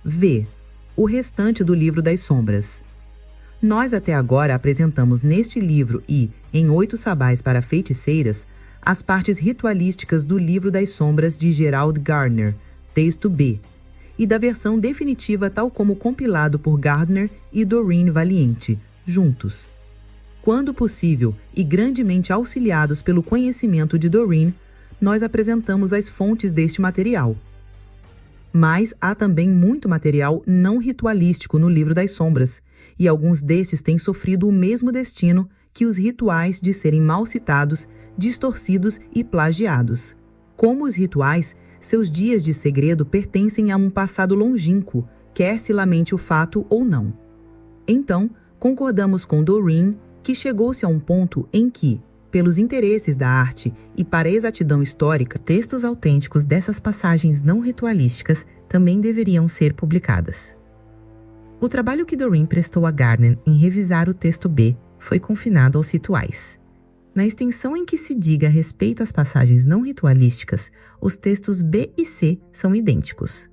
V. O restante do Livro das Sombras. Nós até agora apresentamos neste livro e, em 8 Sabás para Feiticeiras, as partes ritualísticas do Livro das Sombras de Gerald Gardner, texto B, e da versão definitiva tal como compilado por Gardner e Doreen Valiente, juntos. Quando possível e grandemente auxiliados pelo conhecimento de Doreen, nós apresentamos as fontes deste material. Mas há também muito material não ritualístico no Livro das Sombras, e alguns destes têm sofrido o mesmo destino que os rituais de serem mal citados, distorcidos e plagiados. Como os rituais, seus dias de segredo pertencem a um passado longínquo, quer se lamente o fato ou não. Então, concordamos com Doreen que chegou-se a um ponto em que, pelos interesses da arte e para a exatidão histórica, textos autênticos dessas passagens não ritualísticas também deveriam ser publicadas. O trabalho que Doreen prestou a Gardner em revisar o texto B foi confinado aos rituais. Na extensão em que se diga a respeito às passagens não ritualísticas, os textos B e C são idênticos.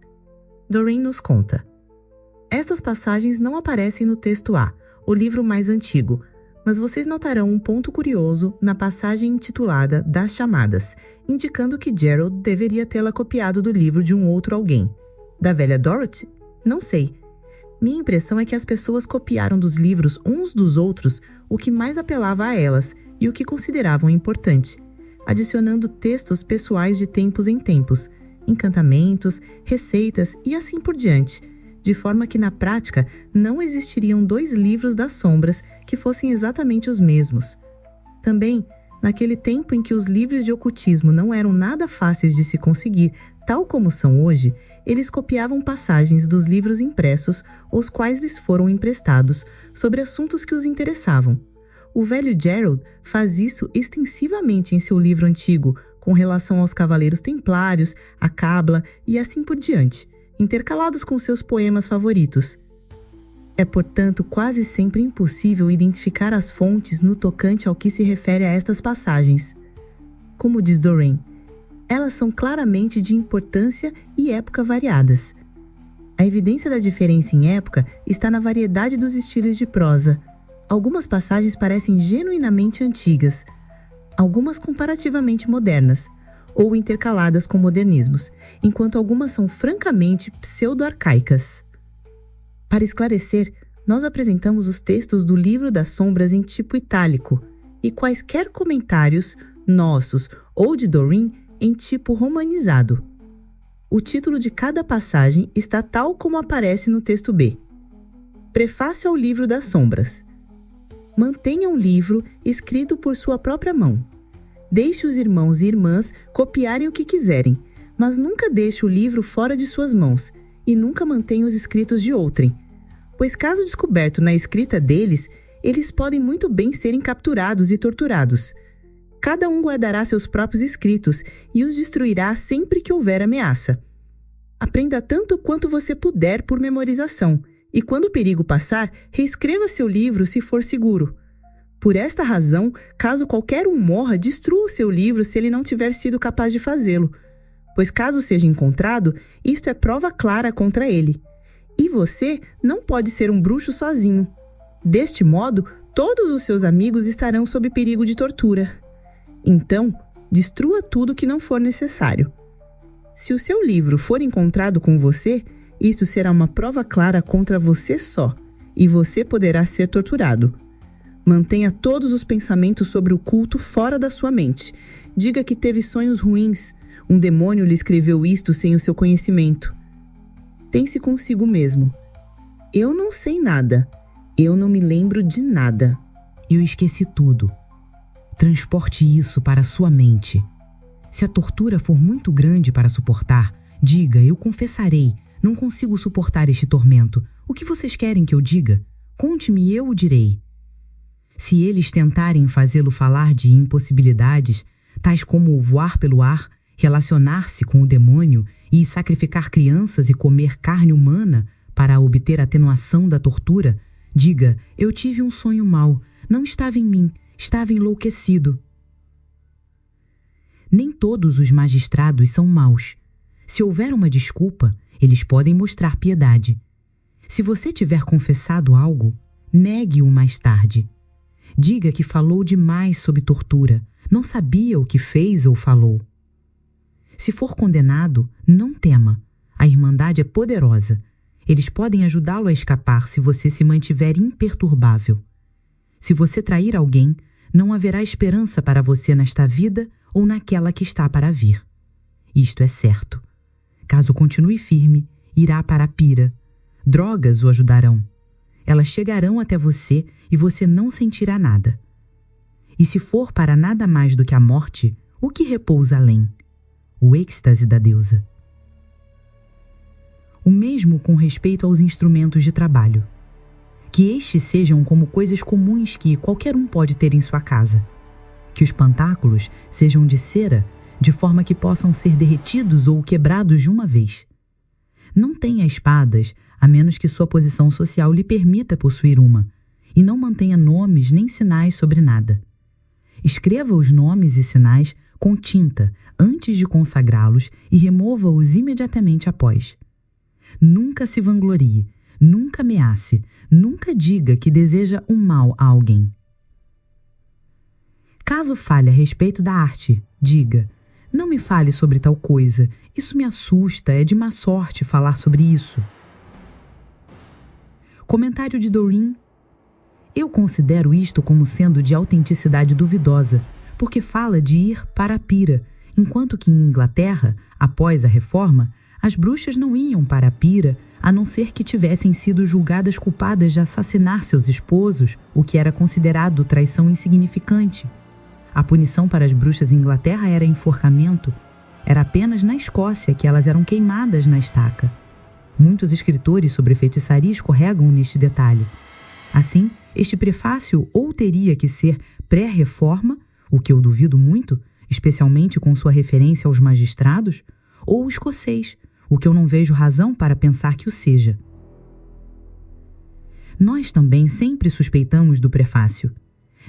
Doreen nos conta: estas passagens não aparecem no texto A, o livro mais antigo, mas vocês notarão um ponto curioso na passagem intitulada Das Chamadas, indicando que Gerald deveria tê-la copiado do livro de um outro alguém. Da velha Dorothy? Não sei. Minha impressão é que as pessoas copiaram dos livros uns dos outros o que mais apelava a elas e o que consideravam importante, adicionando textos pessoais de tempos em tempos, encantamentos, receitas e assim por diante, de forma que na prática não existiriam 2 livros das sombras que fossem exatamente os mesmos. Também, naquele tempo em que os livros de ocultismo não eram nada fáceis de se conseguir, tal como são hoje, eles copiavam passagens dos livros impressos, os quais lhes foram emprestados, sobre assuntos que os interessavam. O velho Gerald faz isso extensivamente em seu livro antigo, com relação aos Cavaleiros Templários, a Cabla e assim por diante, intercalados com seus poemas favoritos. É, portanto, quase sempre impossível identificar as fontes no tocante ao que se refere a estas passagens. Como diz Doreen, elas são claramente de importância e época variadas. A evidência da diferença em época está na variedade dos estilos de prosa. Algumas passagens parecem genuinamente antigas, algumas comparativamente modernas, ou intercaladas com modernismos, enquanto algumas são francamente pseudo-arcaicas. Para esclarecer, nós apresentamos os textos do Livro das Sombras em tipo itálico e quaisquer comentários, nossos ou de Doreen, em tipo romanizado. O título de cada passagem está tal como aparece no texto B. Prefácio ao Livro das Sombras. Mantenha um livro escrito por sua própria mão. Deixe os irmãos e irmãs copiarem o que quiserem, mas nunca deixe o livro fora de suas mãos e nunca mantenha os escritos de outrem, pois caso descoberto na escrita deles, eles podem muito bem serem capturados e torturados. Cada um guardará seus próprios escritos e os destruirá sempre que houver ameaça. Aprenda tanto quanto você puder por memorização, e quando o perigo passar, reescreva seu livro se for seguro. Por esta razão, caso qualquer um morra, destrua o seu livro se ele não tiver sido capaz de fazê-lo, pois caso seja encontrado, isto é prova clara contra ele. E você não pode ser um bruxo sozinho. Deste modo, todos os seus amigos estarão sob perigo de tortura. Então, destrua tudo que não for necessário. Se o seu livro for encontrado com você, isto será uma prova clara contra você só, e você poderá ser torturado. Mantenha todos os pensamentos sobre o culto fora da sua mente. Diga que teve sonhos ruins. Um demônio lhe escreveu isto sem o seu conhecimento. Pense consigo mesmo. Eu não sei nada. Eu não me lembro de nada. Eu esqueci tudo. Transporte isso para sua mente. Se a tortura for muito grande para suportar, diga, eu confessarei. Não consigo suportar este tormento. O que vocês querem que eu diga? Conte-me e eu o direi. Se eles tentarem fazê-lo falar de impossibilidades, tais como voar pelo ar, relacionar-se com o demônio e sacrificar crianças e comer carne humana para obter atenuação da tortura, diga, eu tive um sonho mau, não estava em mim, estava enlouquecido. Nem todos os magistrados são maus. Se houver uma desculpa, eles podem mostrar piedade. Se você tiver confessado algo, negue-o mais tarde. Diga que falou demais sob tortura, não sabia o que fez ou falou. Se for condenado, não tema. A Irmandade é poderosa. Eles podem ajudá-lo a escapar se você se mantiver imperturbável. Se você trair alguém, não haverá esperança para você nesta vida ou naquela que está para vir. Isto é certo. Caso continue firme, irá para a pira. Drogas o ajudarão. Elas chegarão até você e você não sentirá nada. E se for para nada mais do que a morte, o que repousa além? O êxtase da deusa. O mesmo com respeito aos instrumentos de trabalho. Que estes sejam como coisas comuns que qualquer um pode ter em sua casa. Que os pantáculos sejam de cera, de forma que possam ser derretidos ou quebrados de uma vez. Não tenha espadas, a menos que sua posição social lhe permita possuir uma, e não mantenha nomes nem sinais sobre nada. Escreva os nomes e sinais com tinta antes de consagrá-los e remova-os imediatamente após. Nunca se vanglorie, nunca ameace, nunca diga que deseja um mal a alguém. Caso fale a respeito da arte, diga: não me fale sobre tal coisa, isso me assusta, é de má sorte falar sobre isso. Comentário de Doreen: eu considero isto como sendo de autenticidade duvidosa, porque fala de ir para a pira, enquanto que em Inglaterra, após a reforma, as bruxas não iam para a pira, a não ser que tivessem sido julgadas culpadas de assassinar seus esposos, o que era considerado traição insignificante. A punição para as bruxas em Inglaterra era enforcamento. Era apenas na Escócia que elas eram queimadas na estaca. Muitos escritores sobre feitiçaria escorregam neste detalhe. Assim, este prefácio ou teria que ser pré-reforma, o que eu duvido muito, especialmente com sua referência aos magistrados, ou escocês, o que eu não vejo razão para pensar que o seja. Nós também sempre suspeitamos do prefácio.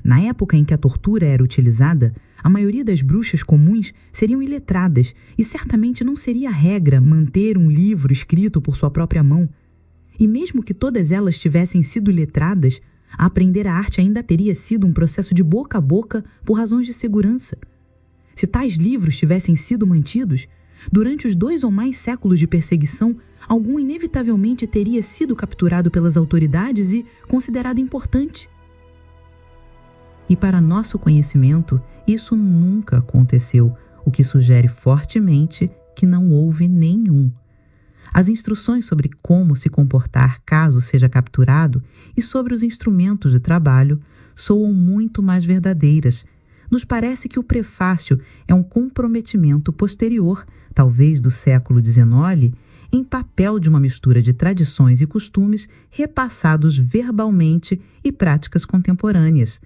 Na época em que a tortura era utilizada, a maioria das bruxas comuns seriam iletradas e certamente não seria regra manter um livro escrito por sua própria mão. E mesmo que todas elas tivessem sido letradas, aprender a arte ainda teria sido um processo de boca a boca por razões de segurança. Se tais livros tivessem sido mantidos, durante os 2 ou mais séculos de perseguição, algum inevitavelmente teria sido capturado pelas autoridades e considerado importante. E para nosso conhecimento, isso nunca aconteceu, o que sugere fortemente que não houve nenhum. As instruções sobre como se comportar caso seja capturado e sobre os instrumentos de trabalho soam muito mais verdadeiras. Nos parece que o prefácio é um comprometimento posterior, talvez do século XIX, em papel de uma mistura de tradições e costumes repassados verbalmente e práticas contemporâneas.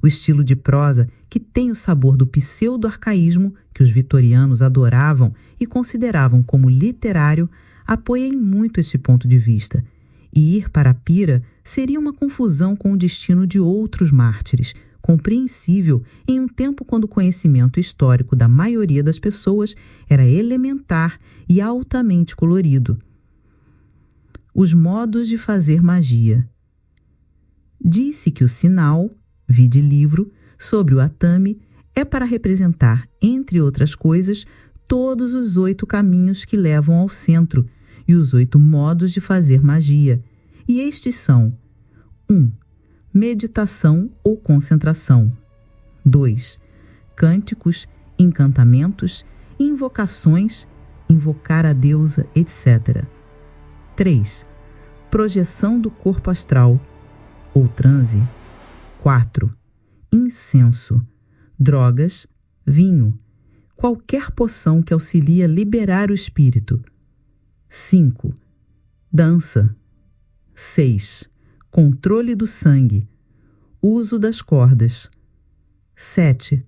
O estilo de prosa, que tem o sabor do pseudo-arcaísmo que os vitorianos adoravam e consideravam como literário, apoia em muito esse ponto de vista. E ir para a pira seria uma confusão com o destino de outros mártires, compreensível em um tempo quando o conhecimento histórico da maioria das pessoas era elementar e altamente colorido. Os modos de fazer magia. Disse que o sinal, vide livro, sobre o atame, é para representar, entre outras coisas, todos os 8 caminhos que levam ao centro e os 8 modos de fazer magia. E estes são: 1. Meditação ou concentração. 2. Cânticos, encantamentos, invocações, invocar a deusa, etc. 3. Projeção do corpo astral ou transe. 4. Incenso, drogas, vinho, qualquer poção que auxilie a liberar o espírito. 5. Dança. 6. Controle do sangue, uso das cordas. 7.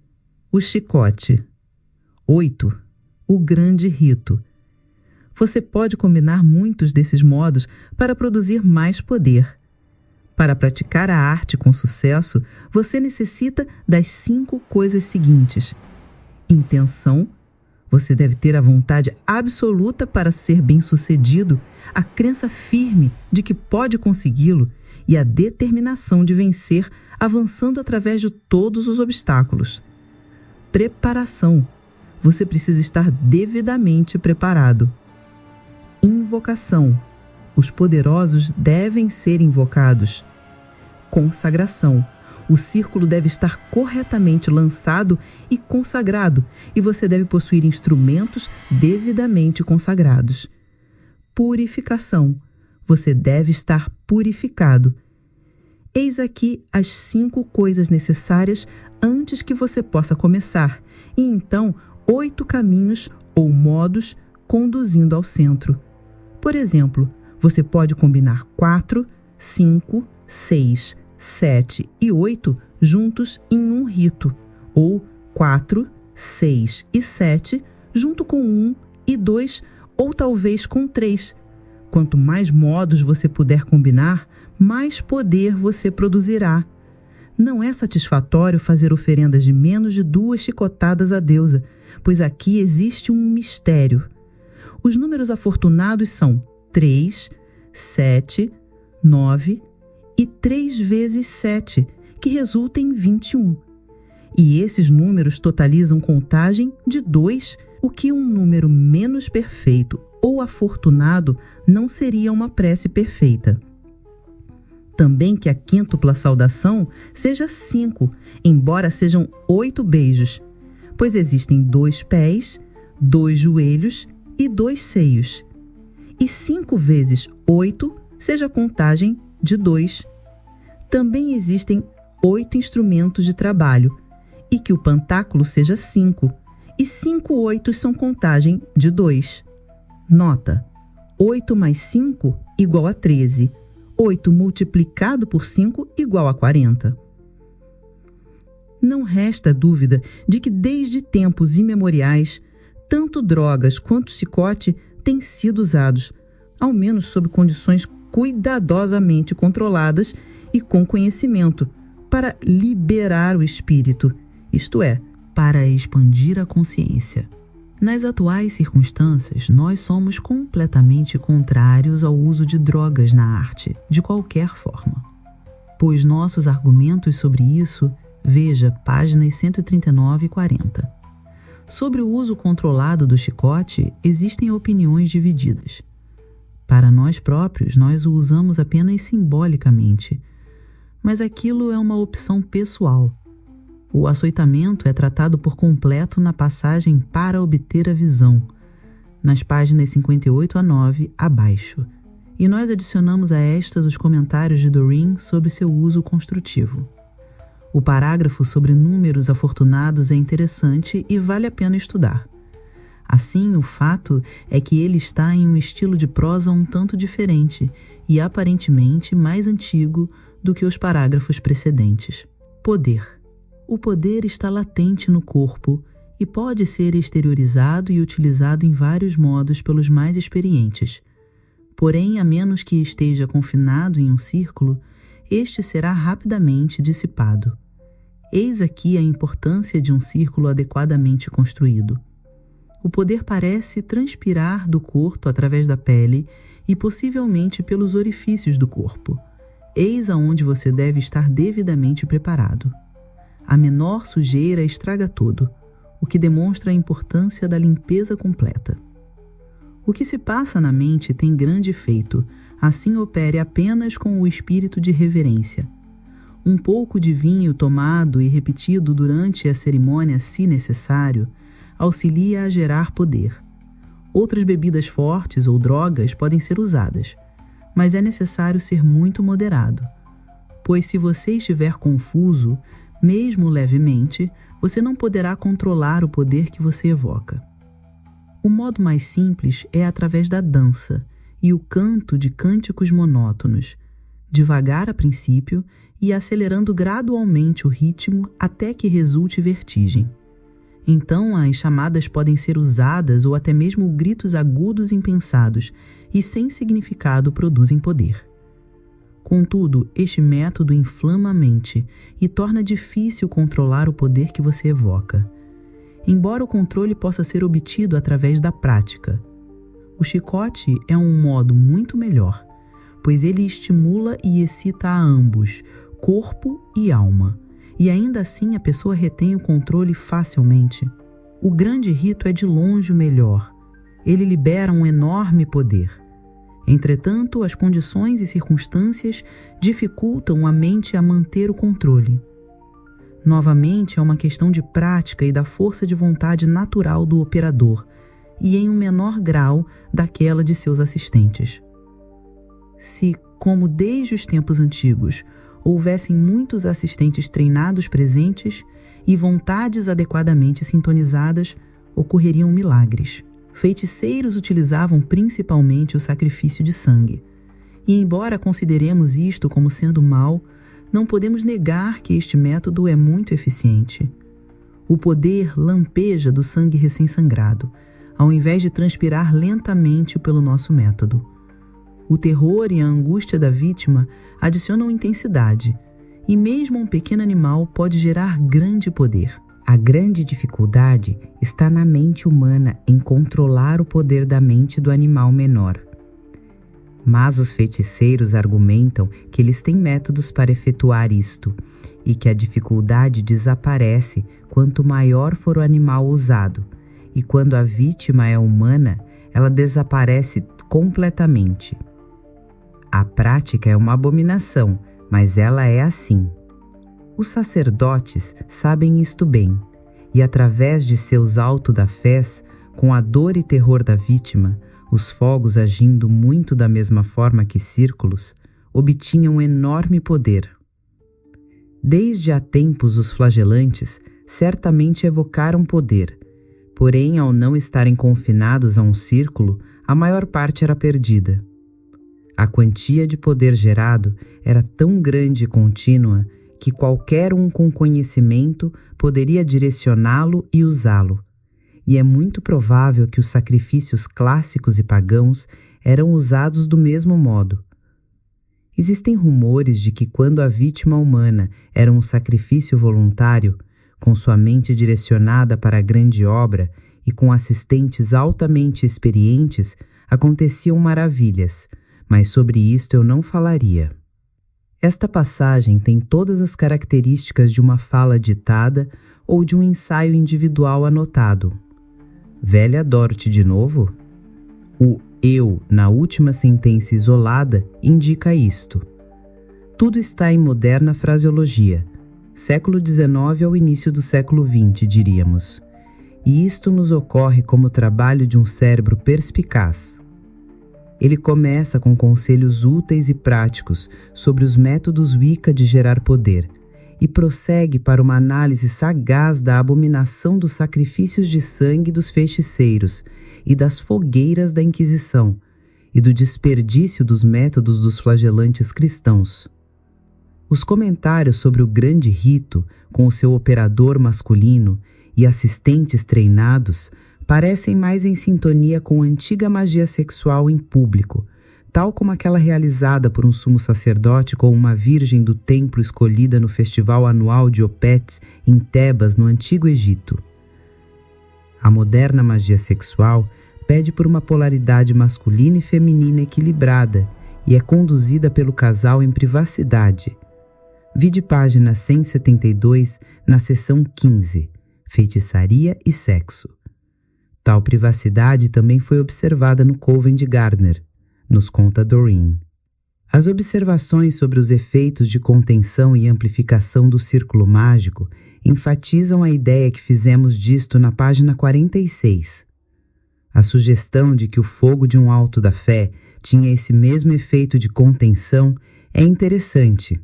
O chicote. 8. O grande rito. Você pode combinar muitos desses modos para produzir mais poder. Para praticar a arte com sucesso, você necessita das 5 coisas seguintes: intenção, Você deve ter a vontade absoluta para ser bem-sucedido, a crença firme de que pode consegui-lo e a determinação de vencer, avançando através de todos os obstáculos. Preparação. Você precisa estar devidamente preparado. Invocação. Os poderosos devem ser invocados. Consagração. O círculo deve estar corretamente lançado e consagrado, e você deve possuir instrumentos devidamente consagrados. Purificação. Você deve estar purificado. Eis aqui as 5 coisas necessárias antes que você possa começar, e então 8 caminhos ou modos conduzindo ao centro. Por exemplo, você pode combinar 4, 5, 6, 7 e 8 juntos em um rito, ou 4, 6 e 7 junto com 1 e 2, ou talvez com 3. Quanto mais modos você puder combinar, mais poder você produzirá. Não é satisfatório fazer oferendas de menos de 2 chicotadas à deusa, pois aqui existe um mistério. Os números afortunados são 3, 7, 9 e 3 vezes 7, que resulta em 21. E esses números totalizam contagem de 2, o que um número menos perfeito ou afortunado não seria uma prece perfeita. Também que a quíntupla saudação seja 5, embora sejam 8 beijos, pois existem 2 pés, 2 joelhos e 2 seios. E 5 vezes 8 seja a contagem de 2. Também existem 8 instrumentos de trabalho, e que o pantáculo seja 5, e 5 oitos são contagem de 2. Nota: 8 mais 5 igual a 13. 8 multiplicado por 5 igual a 40. Não resta dúvida de que desde tempos imemoriais, tanto drogas quanto chicote têm sido usados, ao menos sob condições cuidadosamente controladas e com conhecimento, para liberar o espírito, isto é, para expandir a consciência. Nas atuais circunstâncias, nós somos completamente contrários ao uso de drogas na arte, de qualquer forma. Pois nossos argumentos sobre isso, veja páginas 139 e 40. Sobre o uso controlado do chicote, existem opiniões divididas. Para nós próprios, nós o usamos apenas simbolicamente, mas aquilo é uma opção pessoal. O açoitamento é tratado por completo na passagem Para obter a visão, nas páginas 58 a 9, abaixo, e nós adicionamos a estas os comentários de Doreen sobre seu uso construtivo. O parágrafo sobre números afortunados é interessante e vale a pena estudar. Assim, o fato é que ele está em um estilo de prosa um tanto diferente e aparentemente mais antigo do que os parágrafos precedentes. Poder. O poder está latente no corpo e pode ser exteriorizado e utilizado em vários modos pelos mais experientes. Porém, a menos que esteja confinado em um círculo, este será rapidamente dissipado. Eis aqui a importância de um círculo adequadamente construído. O poder parece transpirar do corpo através da pele e possivelmente pelos orifícios do corpo. Eis aonde você deve estar devidamente preparado. A menor sujeira estraga tudo, o que demonstra a importância da limpeza completa. O que se passa na mente tem grande efeito, assim opere apenas com o espírito de reverência. Um pouco de vinho tomado e repetido durante a cerimônia, se necessário, auxilia a gerar poder. Outras bebidas fortes ou drogas podem ser usadas, mas é necessário ser muito moderado, pois se você estiver confuso, mesmo levemente, você não poderá controlar o poder que você evoca. O modo mais simples é através da dança e o canto de cânticos monótonos, devagar a princípio e acelerando gradualmente o ritmo até que resulte vertigem. Então, as chamadas podem ser usadas ou até mesmo gritos agudos impensados e sem significado produzem poder. Contudo, este método inflama a mente e torna difícil controlar o poder que você evoca. embora o controle possa ser obtido através da prática. O chicote é um modo muito melhor, pois ele estimula e excita a ambos, corpo e alma, e ainda assim a pessoa retém o controle facilmente. O grande rito é de longe o melhor. Ele libera um enorme poder. Entretanto, as condições e circunstâncias dificultam a mente a manter o controle. Novamente, é uma questão de prática e da força de vontade natural do operador, e em um menor grau daquela de seus assistentes. Se, como desde os tempos antigos, houvessem muitos assistentes treinados presentes e vontades adequadamente sintonizadas, ocorreriam milagres. Feiticeiros utilizavam principalmente o sacrifício de sangue. E embora consideremos isto como sendo mal, não podemos negar que este método é muito eficiente. O poder lampeja do sangue recém-sangrado, ao invés de transpirar lentamente pelo nosso método. O terror e a angústia da vítima adicionam intensidade, e mesmo um pequeno animal pode gerar grande poder. A grande dificuldade está na mente humana em controlar o poder da mente do animal menor. Mas os feiticeiros argumentam que eles têm métodos para efetuar isto e que a dificuldade desaparece quanto maior for o animal usado, e quando a vítima é humana, ela desaparece completamente. A prática é uma abominação, mas ela é assim. Os sacerdotes sabem isto bem, e através de seus auto-da-fés, com a dor e terror da vítima, os fogos agindo muito da mesma forma que círculos, obtinham enorme poder. Desde há tempos os flagelantes certamente evocaram poder, porém ao não estarem confinados a um círculo, a maior parte era perdida. A quantia de poder gerado era tão grande e contínua que qualquer um com conhecimento poderia direcioná-lo e usá-lo, e é muito provável que os sacrifícios clássicos e pagãos eram usados do mesmo modo. Existem rumores de que quando a vítima humana era um sacrifício voluntário, com sua mente direcionada para a grande obra e com assistentes altamente experientes, aconteciam maravilhas, mas sobre isto eu não falaria. Esta passagem tem todas as características de uma fala ditada ou de um ensaio individual anotado. Velha Dorothy de novo? O eu, na última sentença isolada, indica isto. Tudo está em moderna fraseologia, século XIX ao início do século XX, diríamos. E isto nos ocorre como trabalho de um cérebro perspicaz. Ele começa com conselhos úteis e práticos sobre os métodos Wicca de gerar poder e prossegue para uma análise sagaz da abominação dos sacrifícios de sangue dos feiticeiros e das fogueiras da Inquisição e do desperdício dos métodos dos flagelantes cristãos. Os comentários sobre o grande rito, com o seu operador masculino e assistentes treinados, parecem mais em sintonia com a antiga magia sexual em público, tal como aquela realizada por um sumo sacerdote com uma virgem do templo escolhida no festival anual de Opets em Tebas, no Antigo Egito. A moderna magia sexual pede por uma polaridade masculina e feminina equilibrada e é conduzida pelo casal em privacidade. Vide página 172 na seção 15, Feitiçaria e Sexo. Tal privacidade também foi observada no Coven de Gardner, nos conta Doreen. As observações sobre os efeitos de contenção e amplificação do círculo mágico enfatizam a ideia que fizemos disto na página 46. A sugestão de que o fogo de um alto da fé tinha esse mesmo efeito de contenção é interessante.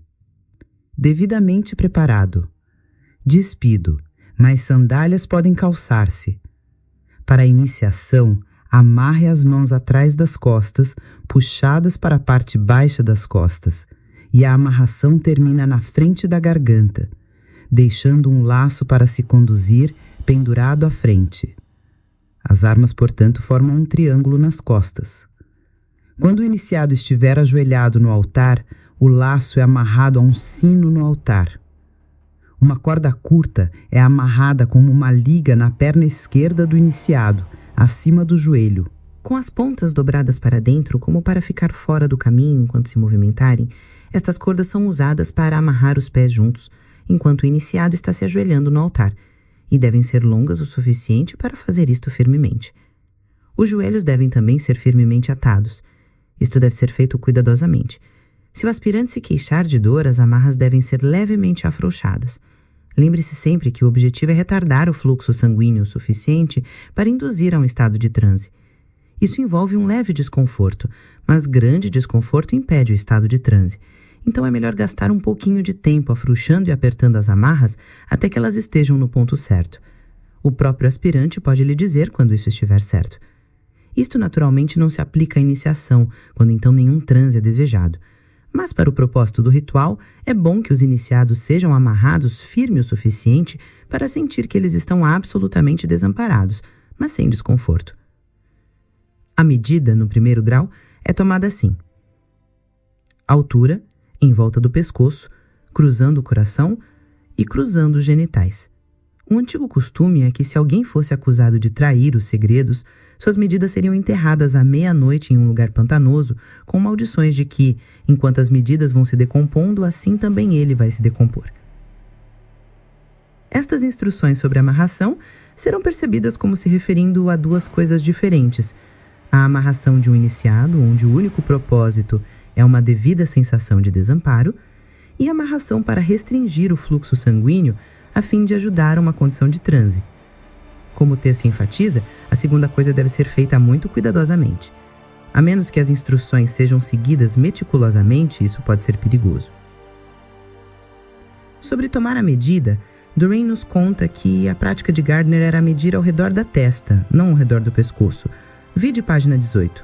Devidamente preparado. Despido, mas sandálias podem calçar-se. Para a iniciação, amarre as mãos atrás das costas, puxadas para a parte baixa das costas, e a amarração termina na frente da garganta, deixando um laço para se conduzir pendurado à frente. As armas, portanto, formam um triângulo nas costas. Quando o iniciado estiver ajoelhado no altar, o laço é amarrado a um sino no altar. Uma corda curta é amarrada como uma liga na perna esquerda do iniciado, acima do joelho. Com as pontas dobradas para dentro, como para ficar fora do caminho enquanto se movimentarem, estas cordas são usadas para amarrar os pés juntos, enquanto o iniciado está se ajoelhando no altar, e devem ser longas o suficiente para fazer isto firmemente. Os joelhos devem também ser firmemente atados. Isto deve ser feito cuidadosamente. Se o aspirante se queixar de dor, as amarras devem ser levemente afrouxadas. Lembre-se sempre que o objetivo é retardar o fluxo sanguíneo o suficiente para induzir a um estado de transe. Isso envolve um leve desconforto, mas grande desconforto impede o estado de transe. Então é melhor gastar um pouquinho de tempo afrouxando e apertando as amarras até que elas estejam no ponto certo. O próprio aspirante pode lhe dizer quando isso estiver certo. Isto naturalmente não se aplica à iniciação, quando então nenhum transe é desejado. Mas para o propósito do ritual, é bom que os iniciados sejam amarrados firme o suficiente para sentir que eles estão absolutamente desamparados, mas sem desconforto. A medida, no primeiro grau, é tomada assim: altura, em volta do pescoço, cruzando o coração e cruzando os genitais. Um antigo costume é que se alguém fosse acusado de trair os segredos, suas medidas seriam enterradas à meia-noite em um lugar pantanoso, com maldições de que, enquanto as medidas vão se decompondo, assim também ele vai se decompor. Estas instruções sobre amarração serão percebidas como se referindo a duas coisas diferentes: a amarração de um iniciado, onde o único propósito é uma devida sensação de desamparo, e a amarração para restringir o fluxo sanguíneo a fim de ajudar a uma condição de transe. Como o texto enfatiza, a segunda coisa deve ser feita muito cuidadosamente. A menos que as instruções sejam seguidas meticulosamente, isso pode ser perigoso. Sobre tomar a medida, Doreen nos conta que a prática de Gardner era medir ao redor da testa, não ao redor do pescoço. Vide página 18.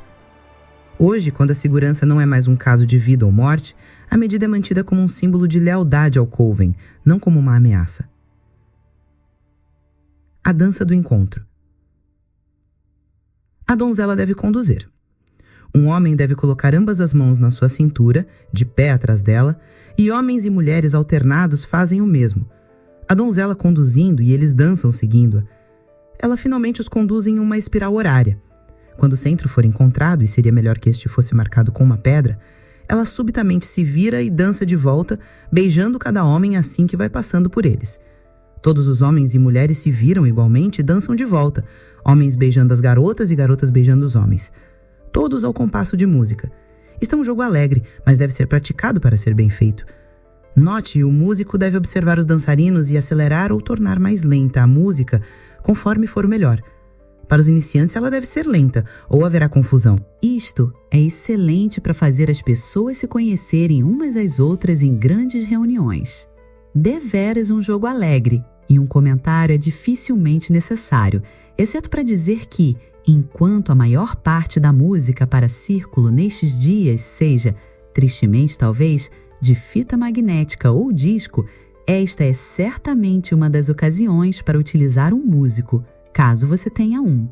Hoje, quando a segurança não é mais um caso de vida ou morte, a medida é mantida como um símbolo de lealdade ao coven, não como uma ameaça. A dança do encontro. A donzela deve conduzir. Um homem deve colocar ambas as mãos na sua cintura, de pé atrás dela, e homens e mulheres alternados fazem o mesmo. A donzela conduzindo e eles dançam seguindo-a. Ela finalmente os conduz em uma espiral horária. Quando o centro for encontrado, e seria melhor que este fosse marcado com uma pedra, ela subitamente se vira e dança de volta, beijando cada homem assim que vai passando por eles. Todos os homens e mulheres se viram igualmente e dançam de volta, homens beijando as garotas e garotas beijando os homens. Todos ao compasso de música. Isto é um jogo alegre, mas deve ser praticado para ser bem feito. Note, o músico deve observar os dançarinos e acelerar ou tornar mais lenta a música conforme for melhor. Para os iniciantes, ela deve ser lenta, ou haverá confusão. Isto é excelente para fazer as pessoas se conhecerem umas às outras em grandes reuniões. Deveras um jogo alegre, e um comentário é dificilmente necessário, exceto para dizer que, enquanto a maior parte da música para círculo nestes dias seja, tristemente talvez, de fita magnética ou disco, esta é certamente uma das ocasiões para utilizar um músico, caso você tenha um.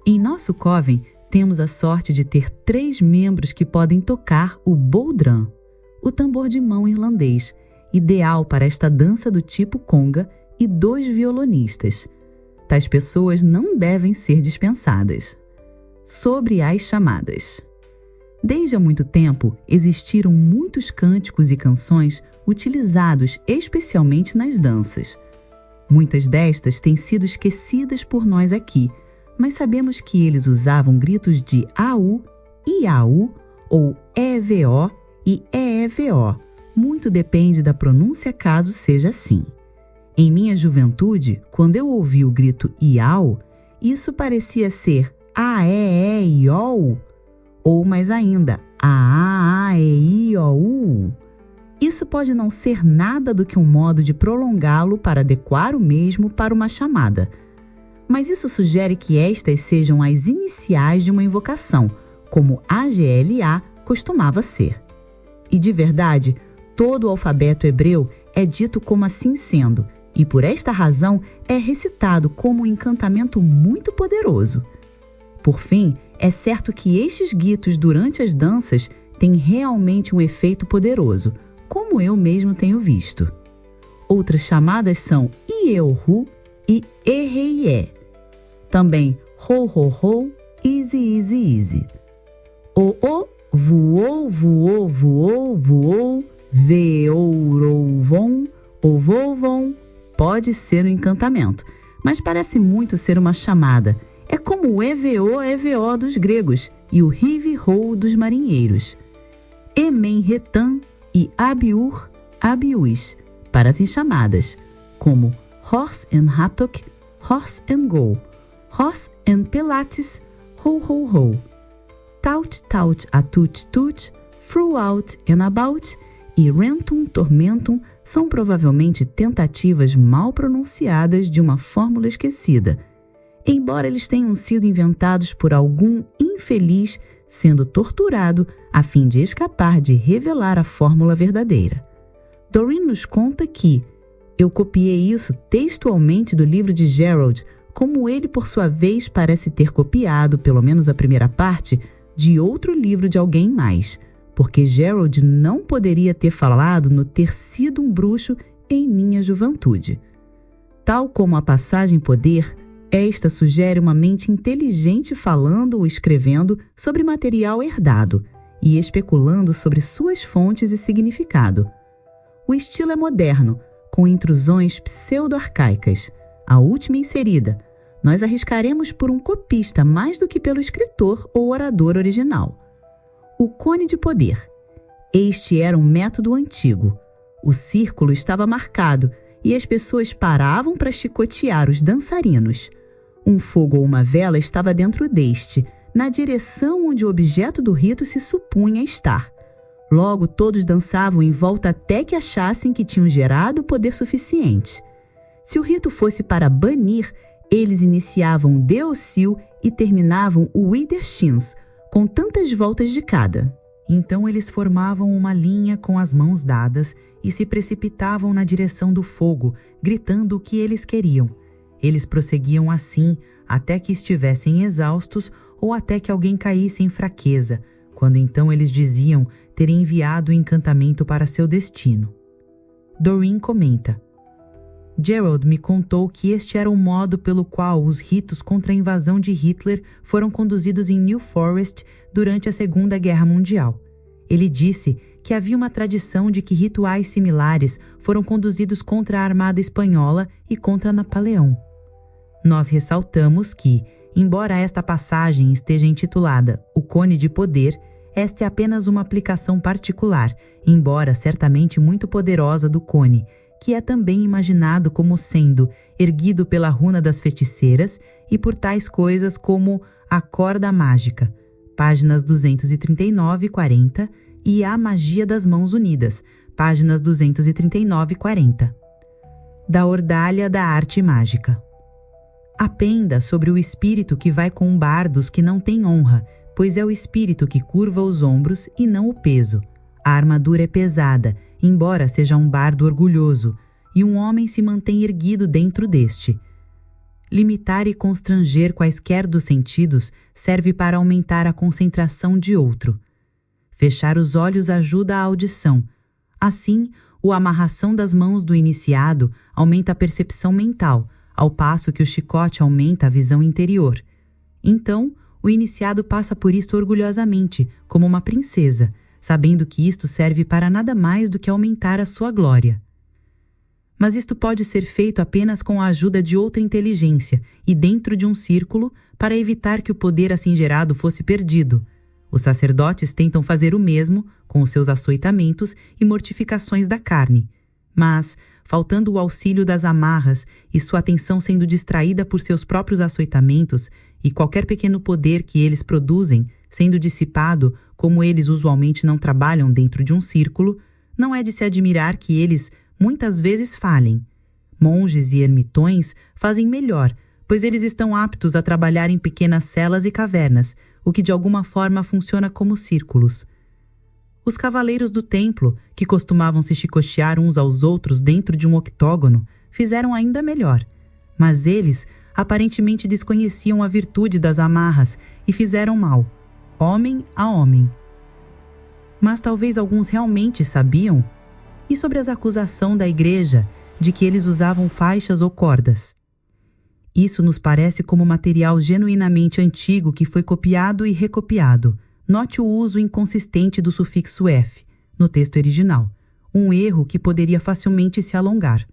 Em nosso coven, temos a sorte de ter 3 membros que podem tocar o bodhran, o tambor de mão irlandês, ideal para esta dança do tipo conga, e 2 violonistas. Tais pessoas não devem ser dispensadas. Sobre as chamadas. Desde há muito tempo, existiram muitos cânticos e canções utilizados especialmente nas danças. Muitas destas têm sido esquecidas por nós aqui, mas sabemos que eles usavam gritos de AU, IAU ou EVO e EEVO. Muito depende da pronúncia caso seja assim. Em minha juventude, quando eu ouvi o grito IAU, isso parecia ser AEEIOU, ou mais ainda, AAAEIOU. Isso pode não ser nada do que um modo de prolongá-lo para adequar o mesmo para uma chamada. Mas isso sugere que estas sejam as iniciais de uma invocação, como AGLA costumava ser. E de verdade, todo o alfabeto hebreu é dito como assim sendo, e por esta razão é recitado como um encantamento muito poderoso. Por fim, é certo que estes gritos durante as danças têm realmente um efeito poderoso, como eu mesmo tenho visto. Outras chamadas são Ieohu e Eheie. Também Ho Ho Ho, Easy Easy Easy. O voou, voou, voou, voou, veourovon ou vovon pode ser um encantamento, mas parece muito ser uma chamada. É como o EVO, EVO dos gregos e o Hivi-Ho dos marinheiros. Emenretan e Abiur, Abius, para as enchamadas, como Horse and Hattok, Horse and Go, Horse and Pilates, Ho Ho Ho, Taut Taut Atut Tut, Throughout and About e Rentum Tormentum são provavelmente tentativas mal pronunciadas de uma fórmula esquecida, embora eles tenham sido inventados por algum infeliz sendo torturado a fim de escapar de revelar a fórmula verdadeira. Doreen nos conta que eu copiei isso textualmente do livro de Gerald, como ele, por sua vez, parece ter copiado, pelo menos a primeira parte, de outro livro de alguém mais, porque Gerald não poderia ter falado no ter sido um bruxo em minha juventude. Tal como a passagem poder, esta sugere uma mente inteligente falando ou escrevendo sobre material herdado e especulando sobre suas fontes e significado. O estilo é moderno, com intrusões pseudo-arcaicas. A última inserida, nós arriscaremos por um copista mais do que pelo escritor ou orador original. O cone de poder. Este era um método antigo. O círculo estava marcado e as pessoas paravam para chicotear os dançarinos. Um fogo ou uma vela estava dentro deste, na direção onde o objeto do rito se supunha estar. Logo, todos dançavam em volta até que achassem que tinham gerado poder suficiente. Se o rito fosse para banir, eles iniciavam o Deosil e terminavam o Widershins, com tantas voltas de cada. Então eles formavam uma linha com as mãos dadas e se precipitavam na direção do fogo, gritando o que eles queriam. Eles prosseguiam assim até que estivessem exaustos ou até que alguém caísse em fraqueza, quando então eles diziam ter enviado o encantamento para seu destino. Doreen comenta: Gerald me contou que este era o modo pelo qual os ritos contra a invasão de Hitler foram conduzidos em New Forest durante a Segunda Guerra Mundial. Ele disse que havia uma tradição de que rituais similares foram conduzidos contra a Armada Espanhola e contra Napoleão. Nós ressaltamos que, embora esta passagem esteja intitulada O Cone de Poder, esta é apenas uma aplicação particular, embora certamente muito poderosa do cone, que é também imaginado como sendo erguido pela runa das feiticeiras e por tais coisas como a corda mágica, páginas 239 e 40, e a magia das mãos unidas, páginas 239 e 40. Da ordalha da arte mágica. A penda sobre o espírito que vai com bardos que não têm honra, pois é o espírito que curva os ombros e não o peso. A armadura é pesada, embora seja um bardo orgulhoso, e um homem se mantém erguido dentro deste. Limitar e constranger quaisquer dos sentidos serve para aumentar a concentração de outro. Fechar os olhos ajuda a audição. Assim, a amarração das mãos do iniciado aumenta a percepção mental, ao passo que o chicote aumenta a visão interior. Então, o iniciado passa por isto orgulhosamente, como uma princesa, sabendo que isto serve para nada mais do que aumentar a sua glória. Mas isto pode ser feito apenas com a ajuda de outra inteligência e dentro de um círculo para evitar que o poder assim gerado fosse perdido. Os sacerdotes tentam fazer o mesmo com os seus açoitamentos e mortificações da carne, mas, faltando o auxílio das amarras e sua atenção sendo distraída por seus próprios açoitamentos e qualquer pequeno poder que eles produzem sendo dissipado, como eles usualmente não trabalham dentro de um círculo, não é de se admirar que eles muitas vezes falhem. Monges e ermitões fazem melhor, pois eles estão aptos a trabalhar em pequenas celas e cavernas, o que de alguma forma funciona como círculos. Os cavaleiros do templo, que costumavam se chicotear uns aos outros dentro de um octógono, fizeram ainda melhor. Mas eles aparentemente desconheciam a virtude das amarras e fizeram mal, homem a homem. Mas talvez alguns realmente sabiam. E sobre a acusação da igreja de que eles usavam faixas ou cordas. Isso nos parece como material genuinamente antigo que foi copiado e recopiado. Note o uso inconsistente do sufixo F no texto original, um erro que poderia facilmente se alongar.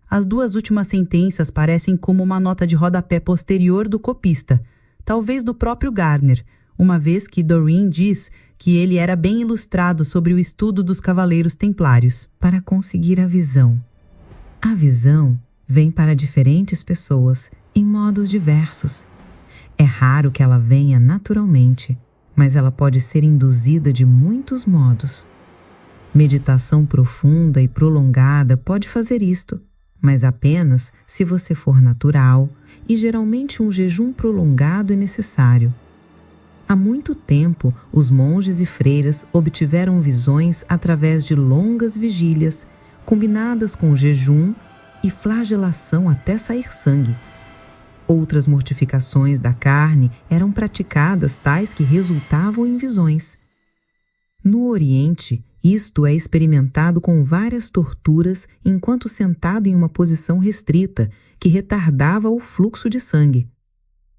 As duas últimas sentenças parecem como uma nota de rodapé posterior do copista, talvez do próprio Gardner, uma vez que Doreen diz que ele era bem ilustrado sobre o estudo dos cavaleiros templários. Para conseguir a visão. A visão vem para diferentes pessoas em modos diversos. É raro que ela venha naturalmente, mas ela pode ser induzida de muitos modos. Meditação profunda e prolongada pode fazer isto, mas apenas se você for natural, e geralmente um jejum prolongado é necessário. Há muito tempo, os monges e freiras obtiveram visões através de longas vigílias, combinadas com jejum e flagelação até sair sangue. Outras mortificações da carne eram praticadas tais que resultavam em visões. No Oriente, isto é experimentado com várias torturas enquanto sentado em uma posição restrita que retardava o fluxo de sangue.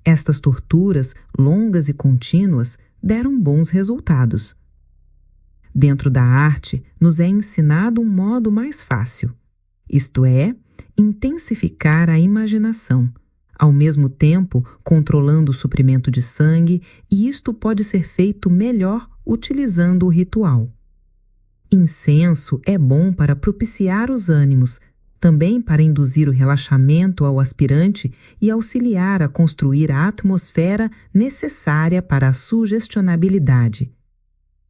Estas torturas, longas e contínuas, deram bons resultados. Dentro da arte, nos é ensinado um modo mais fácil, isto é, intensificar a imaginação, ao mesmo tempo controlando o suprimento de sangue, e isto pode ser feito melhor utilizando o ritual. Incenso é bom para propiciar os ânimos, também para induzir o relaxamento ao aspirante e auxiliar a construir a atmosfera necessária para a sugestionabilidade.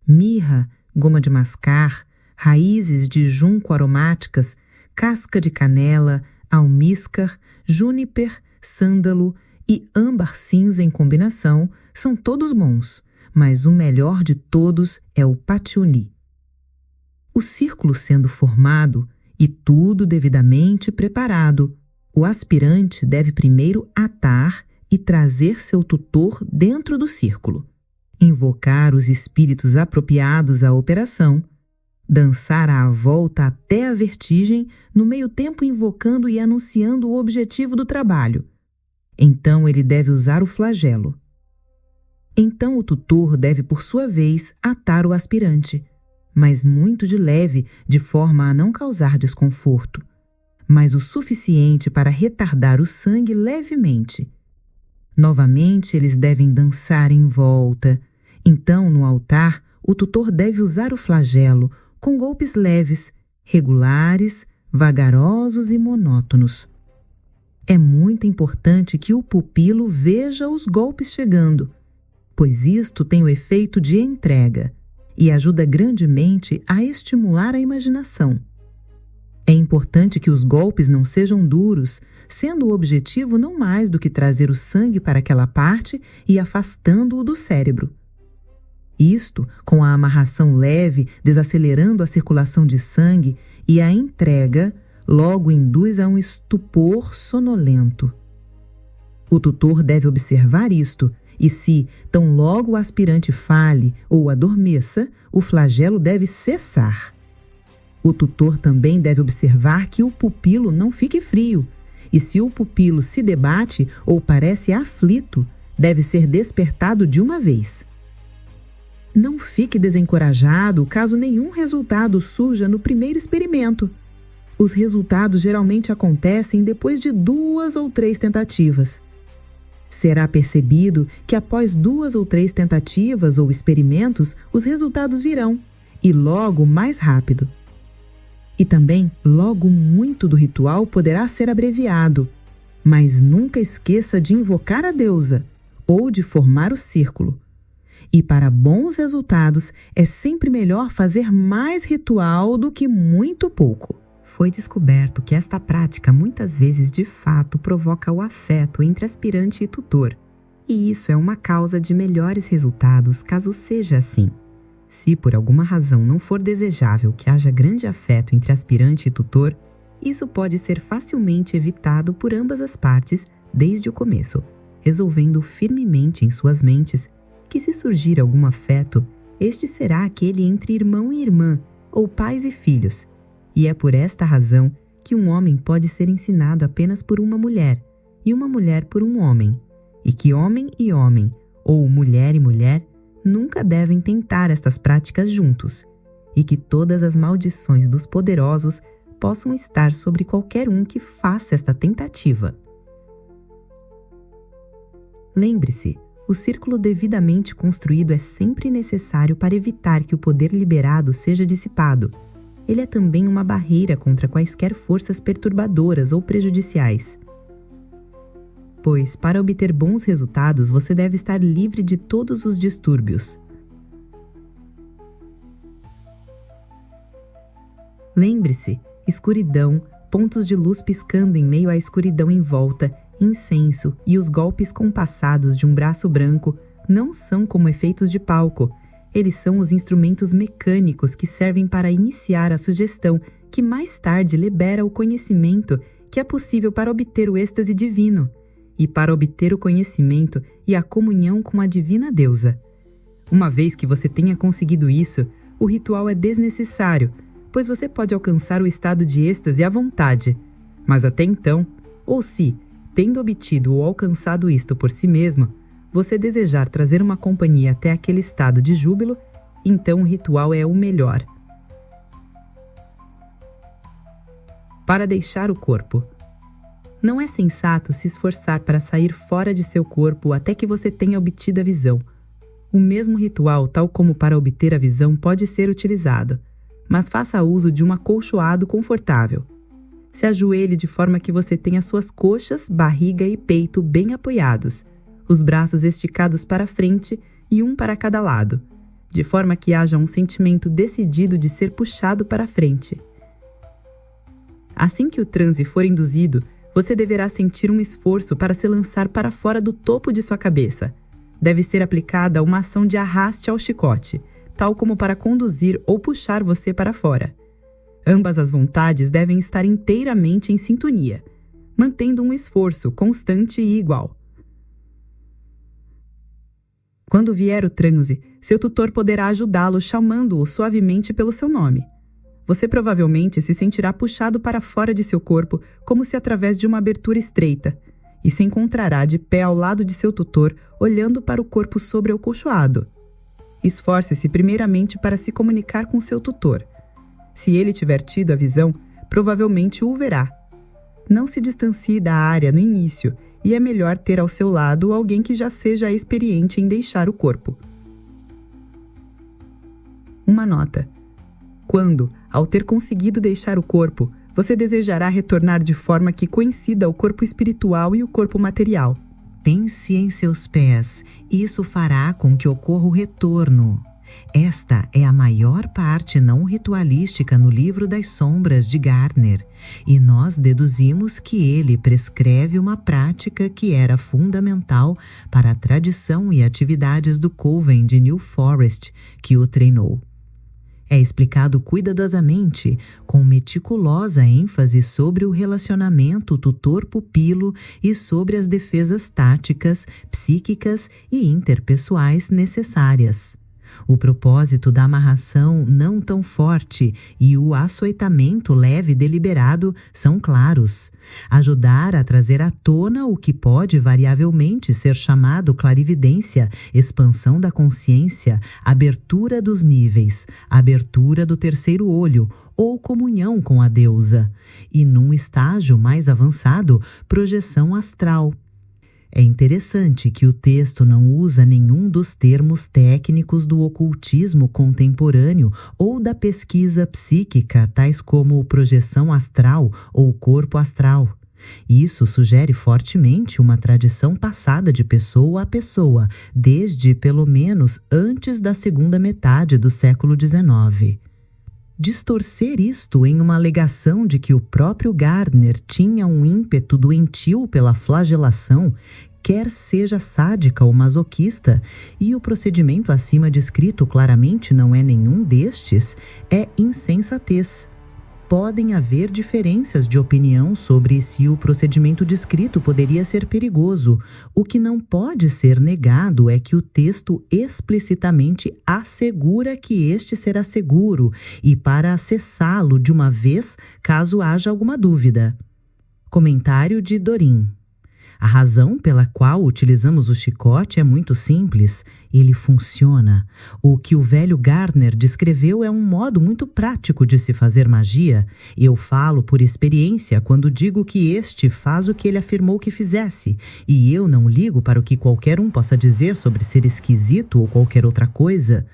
Mirra, goma de mascar, raízes de junco aromáticas, casca de canela, almíscar, júniper, sândalo e âmbar cinza em combinação são todos bons, mas o melhor de todos é o patchouli. O círculo sendo formado e tudo devidamente preparado, o aspirante deve primeiro atar e trazer seu tutor dentro do círculo, invocar os espíritos apropriados à operação, dançar à volta até a vertigem, no meio tempo invocando e anunciando o objetivo do trabalho. Então ele deve usar o flagelo. Então o tutor deve, por sua vez, atar o aspirante, mas muito de leve, de forma a não causar desconforto, mas o suficiente para retardar o sangue levemente. Novamente eles devem dançar em volta. Então, no altar, o tutor deve usar o flagelo com golpes leves, regulares, vagarosos e monótonos. É muito importante que o pupilo veja os golpes chegando, pois isto tem o efeito de entrega e ajuda grandemente a estimular a imaginação. É importante que os golpes não sejam duros, sendo o objetivo não mais do que trazer o sangue para aquela parte e afastando-o do cérebro. Isto, com a amarração leve, desacelerando a circulação de sangue, e a entrega logo induz a um estupor sonolento. O tutor deve observar isto, e se, tão logo o aspirante fale ou adormeça, o flagelo deve cessar. O tutor também deve observar que o pupilo não fique frio, e se o pupilo se debate ou parece aflito, deve ser despertado de uma vez. Não fique desencorajado caso nenhum resultado surja no primeiro experimento. Os resultados geralmente acontecem depois de 2 ou 3 tentativas. Será percebido que após 2 ou 3 tentativas ou experimentos, os resultados virão, e logo mais rápido. E também, logo muito do ritual poderá ser abreviado, mas nunca esqueça de invocar a deusa ou de formar o círculo. E para bons resultados, é sempre melhor fazer mais ritual do que muito pouco. Foi descoberto que esta prática muitas vezes de fato provoca o afeto entre aspirante e tutor, e isso é uma causa de melhores resultados caso seja assim. Se por alguma razão não for desejável que haja grande afeto entre aspirante e tutor, isso pode ser facilmente evitado por ambas as partes desde o começo, resolvendo firmemente em suas mentes que se surgir algum afeto, este será aquele entre irmão e irmã, ou pais e filhos. E é por esta razão que um homem pode ser ensinado apenas por uma mulher e uma mulher por um homem, e que homem e homem, ou mulher e mulher, nunca devem tentar estas práticas juntos, e que todas as maldições dos poderosos possam estar sobre qualquer um que faça esta tentativa. Lembre-se, o círculo devidamente construído é sempre necessário para evitar que o poder liberado seja dissipado. Ele é também uma barreira contra quaisquer forças perturbadoras ou prejudiciais. Pois, para obter bons resultados, você deve estar livre de todos os distúrbios. Lembre-se, escuridão, pontos de luz piscando em meio à escuridão em volta, incenso e os golpes compassados de um braço branco não são como efeitos de palco. Eles são os instrumentos mecânicos que servem para iniciar a sugestão que mais tarde libera o conhecimento que é possível para obter o êxtase divino e para obter o conhecimento e a comunhão com a divina deusa. Uma vez que você tenha conseguido isso, o ritual é desnecessário, pois você pode alcançar o estado de êxtase à vontade. Mas até então, ou se, tendo obtido ou alcançado isto por si mesmo, você desejar trazer uma companhia até aquele estado de júbilo, então o ritual é o melhor. Para deixar o corpo. Não é sensato se esforçar para sair fora de seu corpo até que você tenha obtido a visão. O mesmo ritual, tal como para obter a visão, pode ser utilizado, mas faça uso de um acolchoado confortável. Se ajoelhe de forma que você tenha suas coxas, barriga e peito bem apoiados, os braços esticados para frente e um para cada lado, de forma que haja um sentimento decidido de ser puxado para frente. Assim que o transe for induzido, você deverá sentir um esforço para se lançar para fora do topo de sua cabeça. Deve ser aplicada uma ação de arraste ao chicote, tal como para conduzir ou puxar você para fora. Ambas as vontades devem estar inteiramente em sintonia, mantendo um esforço constante e igual. Quando vier o transe, seu tutor poderá ajudá-lo chamando-o suavemente pelo seu nome. Você provavelmente se sentirá puxado para fora de seu corpo como se através de uma abertura estreita, e se encontrará de pé ao lado de seu tutor, olhando para o corpo sobreacolchoado. Esforce-se primeiramente para se comunicar com seu tutor. Se ele tiver tido a visão, provavelmente o verá. Não se distancie da área no início, e é melhor ter ao seu lado alguém que já seja experiente em deixar o corpo. Uma nota. Quando, ao ter conseguido deixar o corpo, você desejará retornar de forma que coincida o corpo espiritual e o corpo material. Pense em seus pés, isso fará com que ocorra o retorno. Esta é a maior parte não ritualística no Livro das Sombras de Gardner, e nós deduzimos que ele prescreve uma prática que era fundamental para a tradição e atividades do Coven de New Forest que o treinou. É explicado cuidadosamente, com meticulosa ênfase sobre o relacionamento tutor-pupilo e sobre as defesas táticas, psíquicas e interpessoais necessárias. O propósito da amarração não tão forte e o açoitamento leve e deliberado são claros. Ajudar a trazer à tona o que pode variavelmente ser chamado clarividência, expansão da consciência, abertura dos níveis, abertura do terceiro olho ou comunhão com a deusa. E num estágio mais avançado, projeção astral. É interessante que o texto não usa nenhum dos termos técnicos do ocultismo contemporâneo ou da pesquisa psíquica, tais como projeção astral ou corpo astral. Isso sugere fortemente uma tradição passada de pessoa a pessoa, desde pelo menos antes da segunda metade do século XIX. Distorcer isto em uma alegação de que o próprio Gardner tinha um ímpeto doentio pela flagelação, quer seja sádica ou masoquista, e o procedimento acima descrito claramente não é nenhum destes, é insensatez. podem haver diferenças de opinião sobre se o procedimento descrito poderia ser perigoso. O que não pode ser negado é que o texto explicitamente assegura que este será seguro e para acessá-lo de uma vez, caso haja alguma dúvida. Comentário de Dorin. A razão pela qual utilizamos o chicote é muito simples. Ele funciona. O que o velho Gardner descreveu é um modo muito prático de se fazer magia. Eu falo por experiência quando digo que este faz o que ele afirmou que fizesse. E eu não ligo para o que qualquer um possa dizer sobre ser esquisito ou qualquer outra coisa.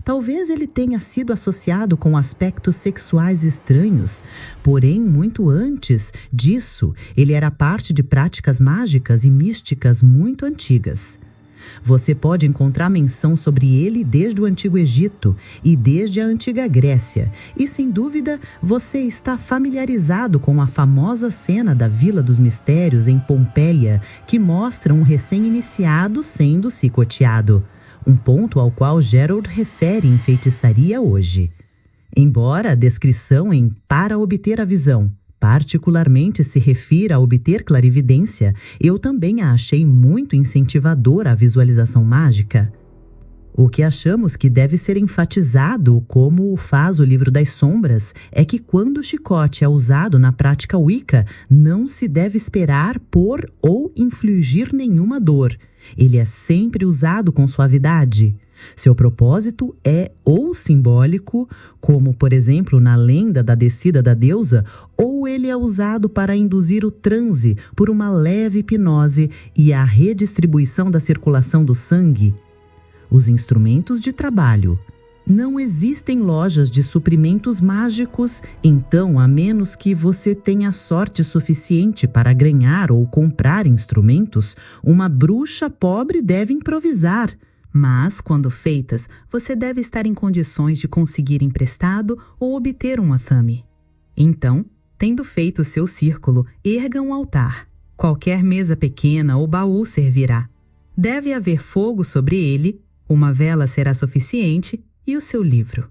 Talvez ele tenha sido associado com aspectos sexuais estranhos, porém, muito antes disso, ele era parte de práticas mágicas e místicas muito antigas. Você pode encontrar menção sobre ele desde o Antigo Egito e desde a Antiga Grécia, e sem dúvida você está familiarizado com a famosa cena da Vila dos Mistérios em Pompeia, que mostra um recém-iniciado sendo chicoteado. Um ponto ao qual Gerald refere em Feitiçaria hoje. Embora a descrição em Para obter a visão particularmente se refira a obter clarividência, eu também a achei muito incentivadora à visualização mágica. O que achamos que deve ser enfatizado, como o faz o Livro das Sombras, é que quando o chicote é usado na prática Wicca, não se deve esperar por ou infligir nenhuma dor. Ele é sempre usado com suavidade. Seu propósito é ou simbólico, como por exemplo na lenda da descida da deusa, ou ele é usado para induzir o transe por uma leve hipnose e a redistribuição da circulação do sangue. Os instrumentos de trabalho. Não existem lojas de suprimentos mágicos, então, a menos que você tenha sorte suficiente para ganhar ou comprar instrumentos, uma bruxa pobre deve improvisar. Mas, quando feitas, você deve estar em condições de conseguir emprestado ou obter um athame. Então, tendo feito o seu círculo, erga um altar. Qualquer mesa pequena ou baú servirá. Deve haver fogo sobre ele, uma vela será suficiente e o seu livro.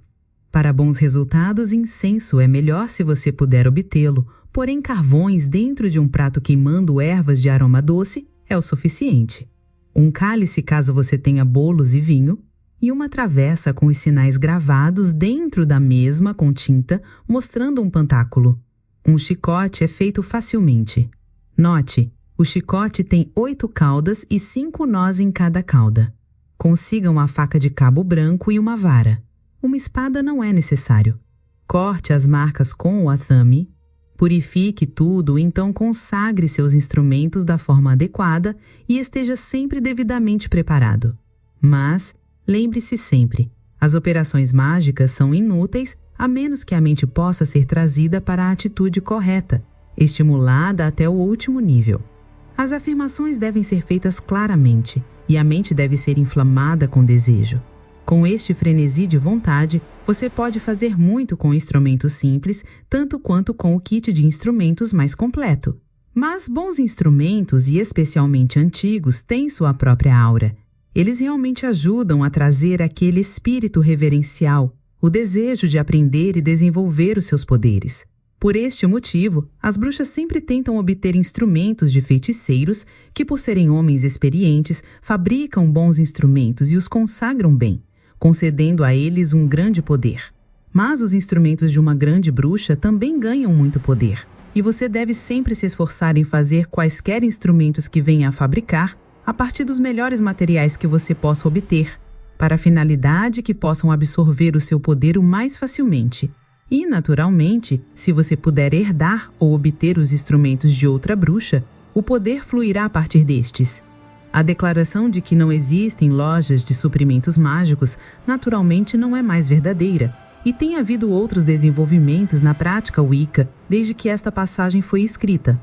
Para bons resultados, incenso é melhor se você puder obtê-lo, porém carvões dentro de um prato queimando ervas de aroma doce é o suficiente. Um cálice caso você tenha bolos e vinho, e uma travessa com os sinais gravados dentro da mesma com tinta, mostrando um pantáculo. Um chicote é feito facilmente. Note, o chicote tem 8 caudas e 5 nós em cada cauda. Consiga uma faca de cabo branco e uma vara. Uma espada não é necessário. Corte as marcas com o athame. Purifique tudo, então consagre seus instrumentos da forma adequada e esteja sempre devidamente preparado. Mas, lembre-se sempre, as operações mágicas são inúteis a menos que a mente possa ser trazida para a atitude correta, estimulada até o último nível. As afirmações devem ser feitas claramente e a mente deve ser inflamada com desejo. Com este frenesi de vontade, você pode fazer muito com instrumentos simples, tanto quanto com o kit de instrumentos mais completo. Mas bons instrumentos, e especialmente antigos, têm sua própria aura. Eles realmente ajudam a trazer aquele espírito reverencial, o desejo de aprender e desenvolver os seus poderes. Por este motivo, as bruxas sempre tentam obter instrumentos de feiticeiros que, por serem homens experientes, fabricam bons instrumentos e os consagram bem, concedendo a eles um grande poder. Mas os instrumentos de uma grande bruxa também ganham muito poder, e você deve sempre se esforçar em fazer quaisquer instrumentos que venha a fabricar a partir dos melhores materiais que você possa obter, para a finalidade que possam absorver o seu poder o mais facilmente. E, naturalmente, se você puder herdar ou obter os instrumentos de outra bruxa, o poder fluirá a partir destes. A declaração de que não existem lojas de suprimentos mágicos naturalmente não é mais verdadeira, e tem havido outros desenvolvimentos na prática Wicca desde que esta passagem foi escrita.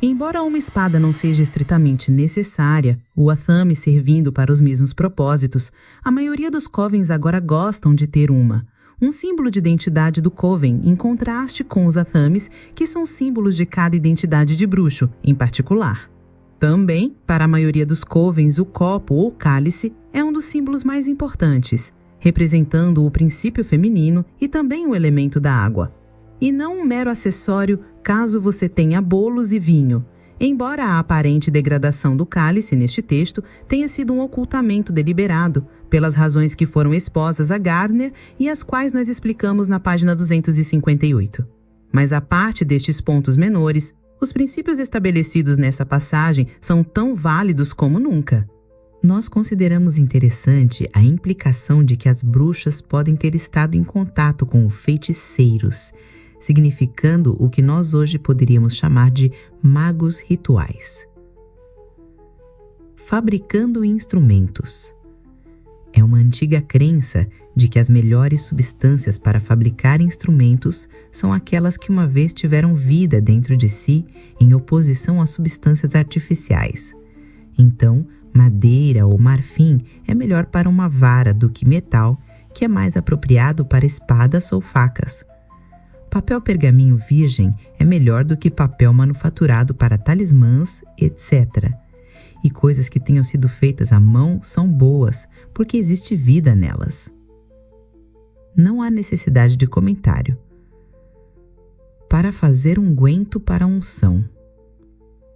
Embora uma espada não seja estritamente necessária, o athame servindo para os mesmos propósitos, a maioria dos covens agora gostam de ter uma. Um símbolo de identidade do coven, em contraste com os athames, que são símbolos de cada identidade de bruxo, em particular. Também, para a maioria dos covens, o copo ou cálice é um dos símbolos mais importantes, representando o princípio feminino e também o elemento da água. e não um mero acessório caso você tenha bolos e vinho, embora a aparente degradação do cálice neste texto tenha sido um ocultamento deliberado, pelas razões que foram expostas a Gardner e as quais nós explicamos na página 258. Mas a parte destes pontos menores, os princípios estabelecidos nessa passagem são tão válidos como nunca. Nós consideramos interessante a implicação de que as bruxas podem ter estado em contato com feiticeiros, significando o que nós hoje poderíamos chamar de magos rituais. Fabricando instrumentos. É uma antiga crença de que as melhores substâncias para fabricar instrumentos são aquelas que uma vez tiveram vida dentro de si em oposição às substâncias artificiais. Então, madeira ou marfim é melhor para uma vara do que metal, que é mais apropriado para espadas ou facas. Papel pergaminho virgem é melhor do que papel manufaturado para talismãs, etc. E coisas que tenham sido feitas à mão são boas, porque existe vida nelas. Não há necessidade de comentário. Para fazer unguento para unção.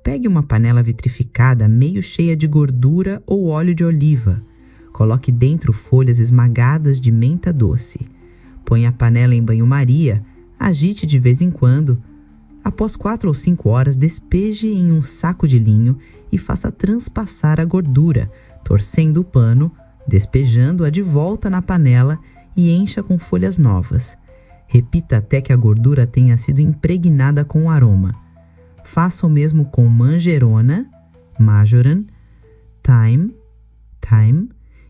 Pegue uma panela vitrificada meio cheia de gordura ou óleo de oliva. Coloque dentro folhas esmagadas de menta doce. Ponha a panela em banho-maria, agite de vez em quando. Após 4 ou 5 horas, despeje em um saco de linho e faça transpassar a gordura, torcendo o pano, despejando-a de volta na panela e encha com folhas novas. Repita até que a gordura tenha sido impregnada com o aroma. Faça o mesmo com manjerona, majoran, thyme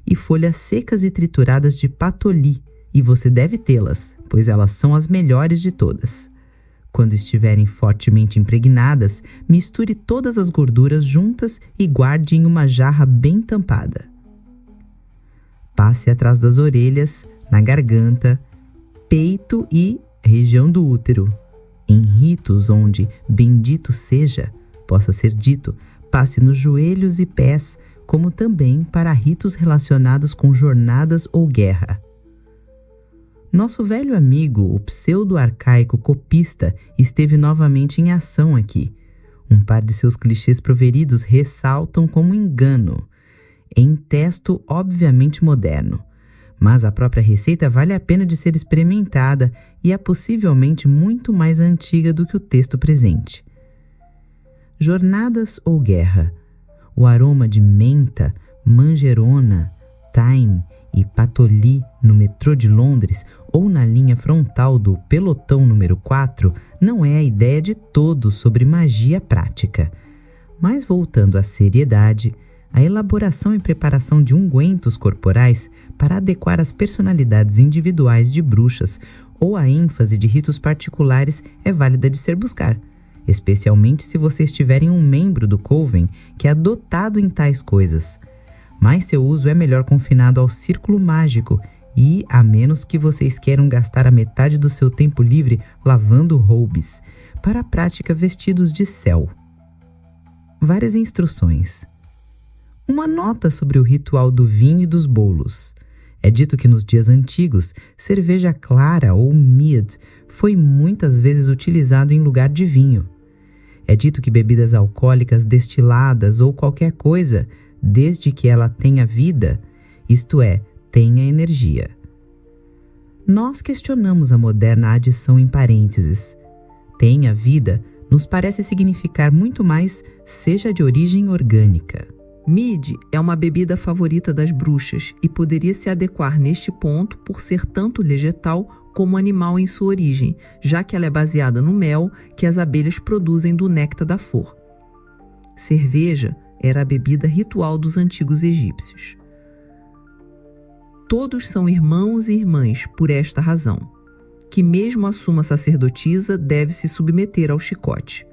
e folhas secas e trituradas de patoli, e você deve tê-las, pois elas são as melhores de todas. Quando estiverem fortemente impregnadas, misture todas as gorduras juntas e guarde em uma jarra bem tampada. Passe atrás das orelhas, na garganta, peito e região do útero. Em ritos onde bendito seja, possa ser dito, passe nos joelhos e pés, como também para ritos relacionados com jornadas ou guerra. Nosso velho amigo, o pseudo-arcaico copista, esteve novamente em ação aqui. Um par de seus clichês proveridos ressaltam como engano, em texto obviamente moderno. Mas a própria receita vale a pena de ser experimentada e é possivelmente muito mais antiga do que o texto presente. Jornadas ou guerra. O aroma de menta, manjerona, thyme e patoli no metrô de Londres ou na linha frontal do pelotão número 4 não é a ideia de todo sobre magia prática. Mas voltando à seriedade, a elaboração e preparação de ungüentos corporais para adequar as personalidades individuais de bruxas ou a ênfase de ritos particulares é válida de ser buscar, especialmente se vocês tiverem um membro do coven que é dotado em tais coisas. Mas seu uso é melhor confinado ao círculo mágico e, a menos que vocês queiram gastar a metade do seu tempo livre lavando roubes, para a prática vestidos de céu. Várias instruções. Uma nota sobre o ritual do vinho e dos bolos. É dito que nos dias antigos, cerveja clara ou mead foi muitas vezes utilizado em lugar de vinho. É dito que bebidas alcoólicas destiladas ou qualquer coisa, desde que ela tenha vida, isto é, tenha energia. Nós questionamos a moderna adição em parênteses. Tenha vida nos parece significar muito mais seja de origem orgânica. Mead é uma bebida favorita das bruxas e poderia se adequar neste ponto por ser tanto vegetal como animal em sua origem, já que ela é baseada no mel que as abelhas produzem do néctar da flor. Cerveja era a bebida ritual dos antigos egípcios. Todos são irmãos e irmãs por esta razão, que mesmo a suma sacerdotisa deve se submeter ao chicote,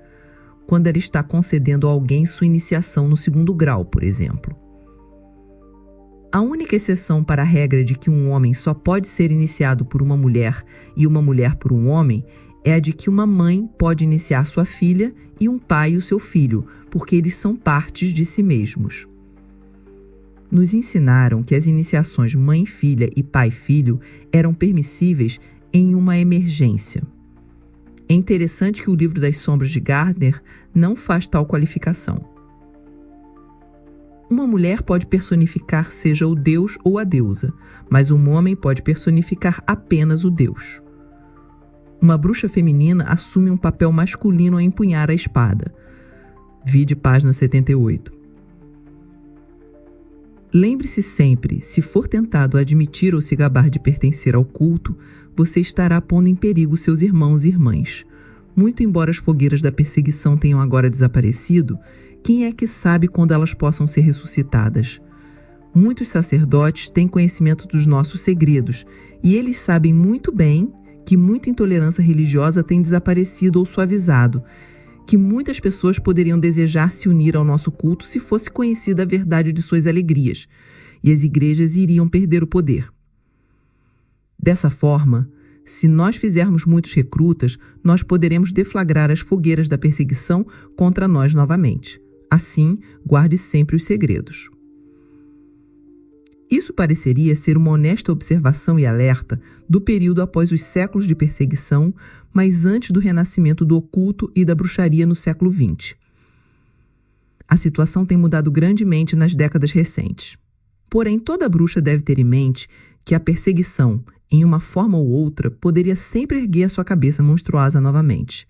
quando ela está concedendo a alguém sua iniciação no 2º grau, por exemplo. A única exceção para a regra de que um homem só pode ser iniciado por uma mulher e uma mulher por um homem é a de que uma mãe pode iniciar sua filha e um pai o seu filho, porque eles são partes de si mesmos. Nos ensinaram que as iniciações mãe-filha e pai-filho eram permissíveis em uma emergência. É interessante que o livro das sombras de Gardner não faz tal qualificação. Uma mulher pode personificar seja o deus ou a deusa, mas um homem pode personificar apenas o deus. Uma bruxa feminina assume um papel masculino a empunhar a espada. Vide página 78. Lembre-se sempre, se for tentado admitir ou se gabar de pertencer ao culto, você estará pondo em perigo seus irmãos e irmãs. Muito embora as fogueiras da perseguição tenham agora desaparecido, quem é que sabe quando elas possam ser ressuscitadas? Muitos sacerdotes têm conhecimento dos nossos segredos, e eles sabem muito bem que muita intolerância religiosa tem desaparecido ou suavizado, que muitas pessoas poderiam desejar se unir ao nosso culto se fosse conhecida a verdade de suas alegrias, e as igrejas iriam perder o poder. Dessa forma, se nós fizermos muitos recrutas, nós poderemos deflagrar as fogueiras da perseguição contra nós novamente. Assim, guarde sempre os segredos. Isso pareceria ser uma honesta observação e alerta do período após os séculos de perseguição, mas antes do renascimento do oculto e da bruxaria no século XX. A situação tem mudado grandemente nas décadas recentes. Porém, toda bruxa deve ter em mente que a perseguição, em uma forma ou outra, poderia sempre erguer a sua cabeça monstruosa novamente.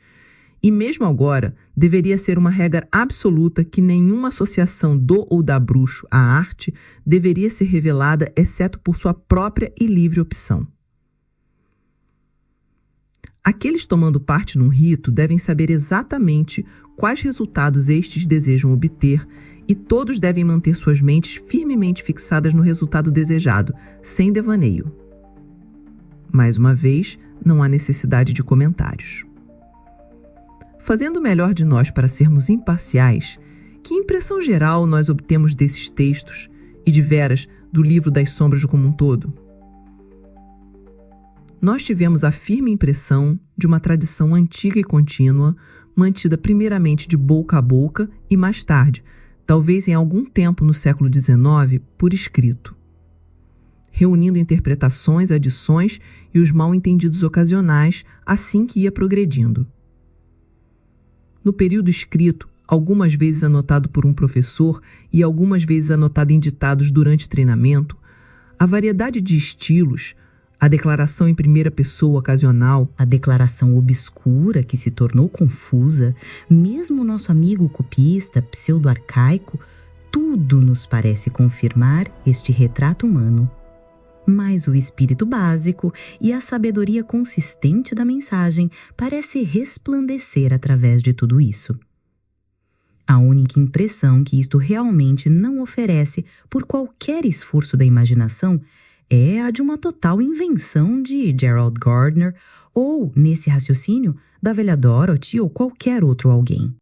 E mesmo agora, deveria ser uma regra absoluta que nenhuma associação do ou da bruxo à arte deveria ser revelada exceto por sua própria e livre opção. Aqueles tomando parte num rito devem saber exatamente quais resultados estes desejam obter e todos devem manter suas mentes firmemente fixadas no resultado desejado, sem devaneio. Mais uma vez, não há necessidade de comentários. Fazendo o melhor de nós para sermos imparciais, que impressão geral nós obtemos desses textos e, de veras, do livro das sombras como um todo? Nós tivemos a firme impressão de uma tradição antiga e contínua, mantida primeiramente de boca a boca e mais tarde, talvez em algum tempo no século XIX, por escrito, reunindo interpretações, adições e os mal-entendidos ocasionais assim que ia progredindo. No período escrito, algumas vezes anotado por um professor e algumas vezes anotado em ditados durante treinamento, a variedade de estilos, a declaração em primeira pessoa ocasional, a declaração obscura que se tornou confusa, mesmo o nosso amigo copista pseudo-arcaico, tudo nos parece confirmar este retrato humano. Mas o espírito básico e a sabedoria consistente da mensagem parece resplandecer através de tudo isso. A única impressão que isto realmente não oferece por qualquer esforço da imaginação é a de uma total invenção de Gerald Gardner ou, nesse raciocínio, da velha Dorothy ou qualquer outro alguém.